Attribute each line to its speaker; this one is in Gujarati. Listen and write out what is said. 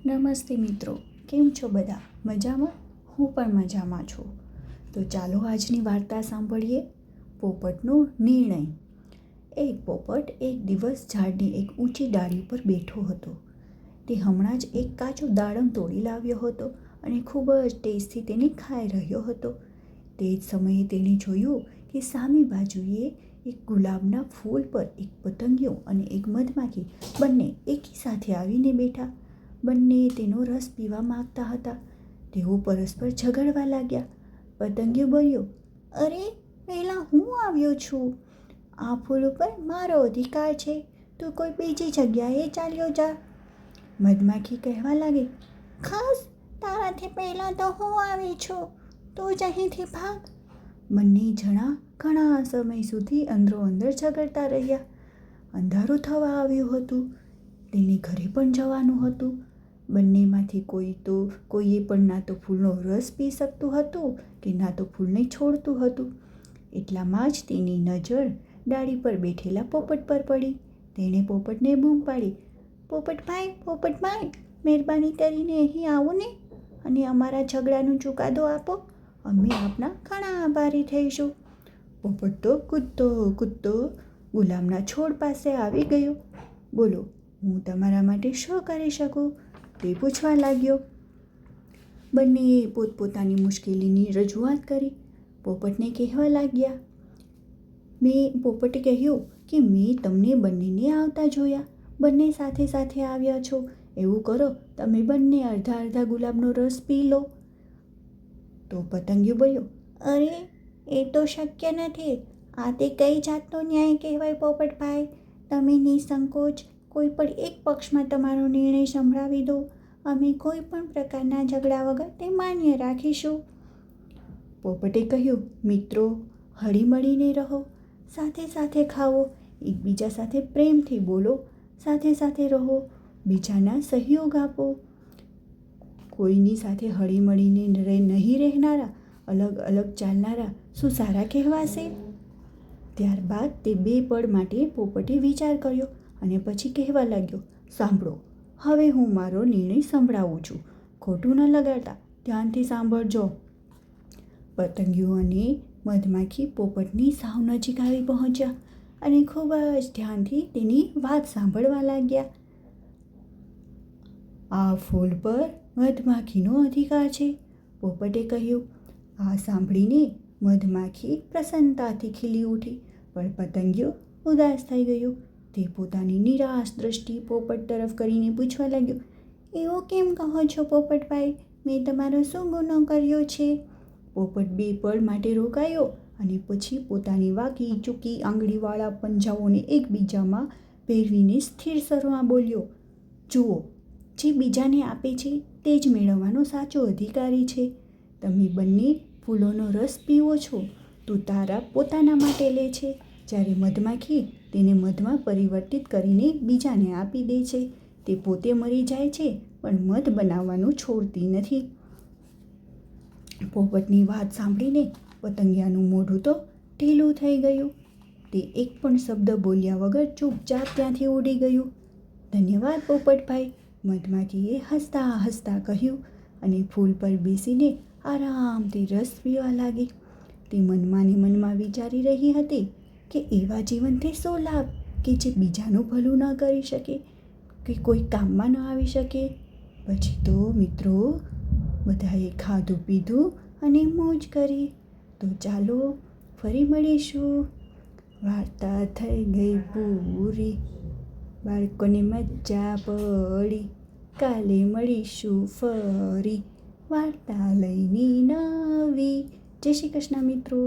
Speaker 1: નમસ્તે મિત્રો, કેમ છો બધા? મજામાં? હું પણ મજામાં છું. તો ચાલો આજની વાર્તા સાંભળીએ. પોપટનો નિર્ણય. એક પોપટ એક દિવસ ઝાડની એક ઊંચી ડાળી પર બેઠો હતો. તે હમણાં જ એક કાચો દાડમ તોડી લાવ્યો હતો અને ખૂબ જ ટેસ્ટથી તેને ખાઈ રહ્યો હતો. તે જ સમયે તેણે જોયું કે સામી બાજુએ એક ગુલાબના ફૂલ પર એક પતંગિયો અને એક મધમાખી બંને એકી સાથે આવીને બેઠા. બંને તેનો રસ પીવા માંગતા હતા. તેઓ પરસ્પર ઝઘડવા લાગ્યા. પતંગિયો બોલ્યો, અરે, પહેલાં હું આવ્યો છું. આ ફૂલ ઉપર મારો અધિકાર છે. તું કોઈ બીજી જગ્યાએ ચાલ્યો જા. મધમાખી કહેવા લાગી, ખાસ તારાથી પહેલાં તો હું આવી છું. તું જ અહીંથી ભાગ. બંને જણા ઘણા સમય સુધી અંદરોઅંદર ઝઘડતા રહ્યા. અંધારું થવા આવ્યું હતું. તેને ઘરે પણ જવાનું હતું. બંનેમાંથી કોઈએ પણ ના તો ફૂલનો રસ પી શકતું હતું કે ના તો ફૂલને છોડતું હતું. એટલામાં જ તેની નજર ડાળી પર બેઠેલા પોપટ પર પડી. તેણે પોપટને બૂમ પાડી, પોપટભાઈ, મહેરબાની કરીને અહીં આવો ને અને અમારા ઝઘડાનો ચુકાદો આપો. અમે આપના ઘણા આભારી થઈશું. પોપટ તો કૂદતો ગુલાબના છોડ પાસે આવી ગયો. બોલો, હું તમારા માટે શું કરી શકું? તે પૂછવા લાગ્યો. બંનેએ પોતપોતાની મુશ્કેલીની રજૂઆત કરી. પોપટને કહેવા લાગ્યા. પોપટે કહ્યું કે મેં તમને બંનેને આવતા જોયા. બંને સાથે સાથે આવ્યા છો. એવું કરો, તમે બંને અડધા અડધા ગુલાબનો રસ પી લો. તો પતંગિયો બોલ્યો, અરે, એ તો શક્ય નથી. આ તે કઈ જાતનો ન્યાય કહેવાય પોપટભાઈ? તમે નિસંકોચ કોઈ પણ એક પક્ષમાં તમારો નિર્ણય સંભળાવી દો. અમે કોઈ પણ પ્રકારના ઝઘડા વગર તે માન્ય રાખીશું. પોપટે કહ્યું, મિત્રો, હળીમળીને રહો, સાથે સાથે ખાઓ, એકબીજા સાથે પ્રેમથી બોલો, સાથે સાથે રહો, બીજાના સહયોગ આપો. કોઈની સાથે હળીમળીને નહીં રહેનારા, અલગ અલગ ચાલનારા શું સારા કહેવાશે? ત્યારબાદ તે બે પળ માટે પોપટે વિચાર કર્યો અને પછી કહેવા લાગ્યો, સાંભળો, હવે હું મારો નિર્ણય સંભળાવું છું. ખોટું ન લગાડતા, ધ્યાનથી સાંભળજો. પતંગિયો અને મધમાખી પોપટની સાવ નજીક આવી પહોંચ્યા અને ખૂબ જ ધ્યાનથી તેની વાત સાંભળવા લાગ્યા. આ ફૂલ પર મધમાખીનો અધિકાર છે, પોપટે કહ્યું. આ સાંભળીને મધમાખી પ્રસન્નતાથી ખીલી ઉઠી, પણ પતંગિયો ઉદાસ થઈ ગયો. તે પોતાની નિરાશ દ્રષ્ટિ પોપટ તરફ કરીને પૂછવા લાગ્યો, એવું કેમ કહો છો પોપટભાઈ? મેં તમારો શું ગુનો કર્યો છે? પોપટ બે પળ માટે રોકાયો અને પછી પોતાની વાંકી ચૂકી આંગળીવાળા પંજાઓને એકબીજામાં ભેરવીને સ્થિર સ્વરમાં બોલ્યો, જુઓ, જે બીજાને આપે છે તે જ મેળવવાનો સાચો અધિકારી છે. તમે બંને ફૂલોનો રસ પીવો છો તો તારા પોતાના માટે લે છે, જ્યારે મધમાખી તેને મધમાં પરિવર્તિત કરીને બીજાને આપી દે છે. તે પોતે મરી જાય છે પણ મધ બનાવવાનું છોડતી નથી. પોપટની વાત સાંભળીને પતંગિયાનું મોઢું તો ઢીલું થઈ ગયું. તે એક પણ શબ્દ બોલ્યા વગર ચૂપચાપ ત્યાંથી ઉડી ગયું. ધન્યવાદ પોપટભાઈ, મધમાખીએ હસતા હસતા કહ્યું અને ફૂલ પર બેસીને આરામથી રસ પીવા લાગી. તે મનમાં ને મનમાં વિચારી રહી હતી કે એવા જીવનથી શું લાભ કે જે બીજાનું ભલું ન કરી શકે, કે કોઈ કામમાં ન આવી શકે. પછી તો મિત્રો બધાએ ખાધું પીધું અને મોજ કરી. તો ચાલો ફરી મળીશું. વાર્તા થઈ ગઈ પૂરી, બાળકોને મજા પડી. કાલે મળીશું ફરી વાર્તા લઈને નવી. જય શ્રી કૃષ્ણ મિત્રો.